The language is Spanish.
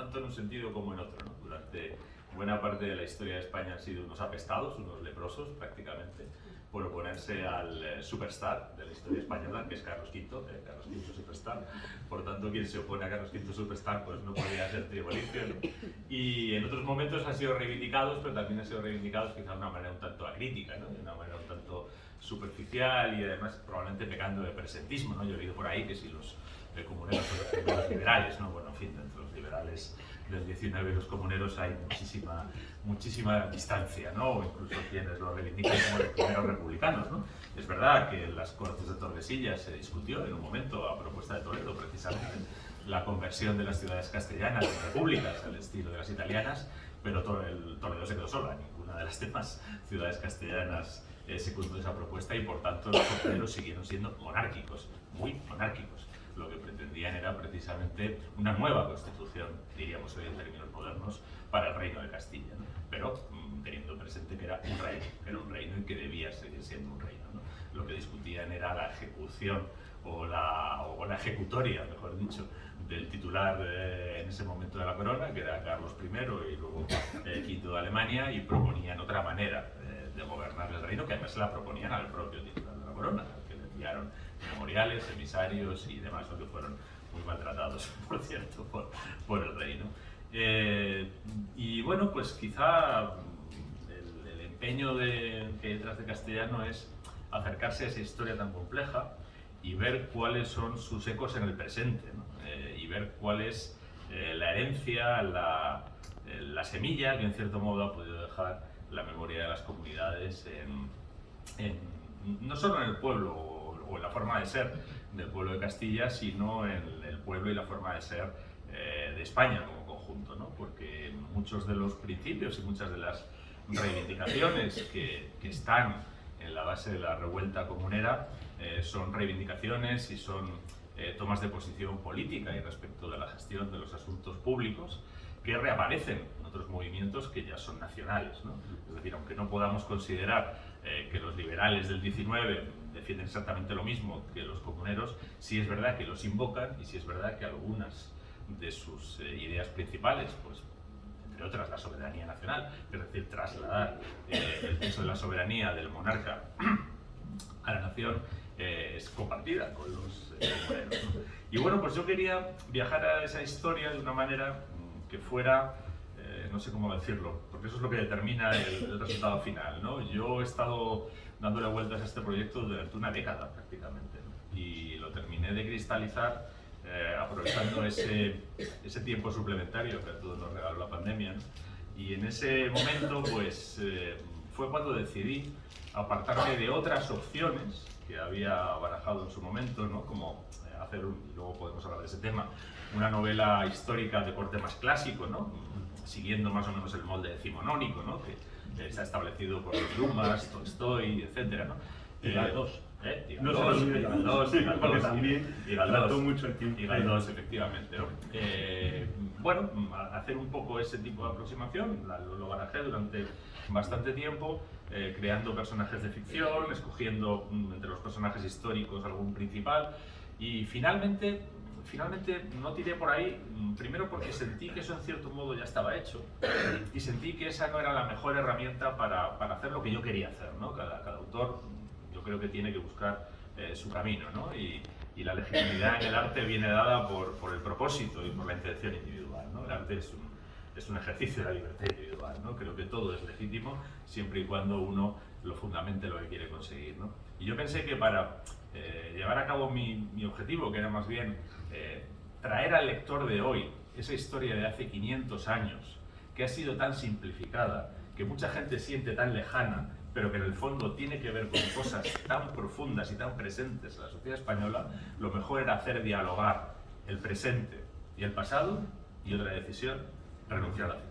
tanto en un sentido como en otro, ¿no? Durante buena parte de la historia de España han sido unos apestados, unos leprosos prácticamente, por oponerse al superstar de la historia española, que es Carlos V, Carlos V Superstar. Por tanto, quien se opone a Carlos V Superstar pues no podría ser tribolicio, ¿no? Y en otros momentos han sido reivindicados, pero también han sido reivindicados quizá de una manera un tanto acrítica, ¿no? De una manera un tanto superficial y además probablemente pecando de presentismo, ¿no? Yo he oído por ahí que si los comuneros son los primeros liberales, ¿no? Bueno, en fin, entre los liberales del 19 y los comuneros hay muchísima distancia, ¿no? O incluso quienes lo reivindican como los primeros republicanos, ¿no? Es verdad que en las Cortes de Tordesillas se discutió en un momento, a propuesta de Toledo, precisamente, la conversión de las ciudades castellanas en repúblicas al estilo de las italianas, pero Toledo se quedó sola, ninguna de las demás ciudades castellanas secundó esa propuesta y por tanto los comuneros siguieron siendo monárquicos, muy monárquicos. Lo que pretendían era precisamente una nueva constitución, diríamos hoy en términos modernos, para el reino de Castilla, ¿no? Pero teniendo presente que era un reino y que debía seguir siendo un reino, ¿no? Lo que discutían era la ejecución o la ejecutoria, mejor dicho, del titular en ese momento de la corona, que era Carlos I y luego V de Alemania, y proponían otra manera de gobernar el reino, que además se la proponían al propio titular de la corona, que le enviaron memoriales, emisarios y demás, que fueron muy maltratados, por cierto, por el rey, ¿no? Y bueno, pues quizá el empeño que hay detrás de Castellano es acercarse a esa historia tan compleja y ver cuáles son sus ecos en el presente, ¿no? Y ver cuál es la herencia, la semilla que en cierto modo ha podido dejar la memoria de las comunidades no solo en el pueblo o en la forma de ser del pueblo de Castilla, sino en el pueblo y la forma de ser de España como conjunto, ¿no? Porque muchos de los principios y muchas de las reivindicaciones que están en la base de la revuelta comunera son reivindicaciones y son tomas de posición política y respecto de la gestión de los asuntos públicos que reaparecen en otros movimientos que ya son nacionales, ¿no? Es decir, aunque no podamos considerar que los liberales del 19 defienden exactamente lo mismo que los comuneros, sí es verdad que los invocan y sí es verdad que algunas de sus ideas principales, pues entre otras la soberanía nacional, es decir, trasladar el peso de la soberanía del monarca a la nación, es compartida con los comuneros, ¿no? Y bueno, pues yo quería viajar a esa historia de una manera que fuera, no sé cómo decirlo, porque eso es lo que determina el resultado final, ¿no? Yo he estado dándole vueltas a este proyecto durante una década prácticamente, ¿no? Y lo terminé de cristalizar aprovechando ese tiempo suplementario que a todos nos regaló la pandemia, ¿no? Y en ese momento pues fue cuando decidí apartarme de otras opciones que había barajado en su momento, ¿no? Como hacer, y luego podemos hablar de ese tema, una novela histórica de corte más clásico, ¿no? Siguiendo más o menos el molde decimonónico, ¿no? Que está establecido por los Dumas, Tolstoy, etc., ¿no? Y Galdós. No solo Galdós, porque también trató mucho el tiempo. Y Galdós, efectivamente, ¿no? Bueno, hacer un poco ese tipo de aproximación, lo barajé durante bastante tiempo, creando personajes de ficción, escogiendo entre los personajes históricos algún principal, y finalmente no tiré por ahí, primero porque sentí que eso en cierto modo ya estaba hecho y sentí que esa no era la mejor herramienta para hacer lo que yo quería hacer, ¿no? Cada autor yo creo que tiene que buscar su camino, ¿no? Y la legitimidad en el arte viene dada por el propósito y por la intención individual, ¿no? El arte es un ejercicio de la libertad individual, ¿no? Creo que todo es legítimo siempre y cuando uno lo fundamente lo que quiere conseguir, ¿no? Y yo pensé que para llevar a cabo mi objetivo, que era más bien traer al lector de hoy esa historia de hace 500 años, que ha sido tan simplificada, que mucha gente siente tan lejana, pero que en el fondo tiene que ver con cosas tan profundas y tan presentes en la sociedad española, lo mejor era hacer dialogar el presente y el pasado, y otra decisión, renunciar a la ficción.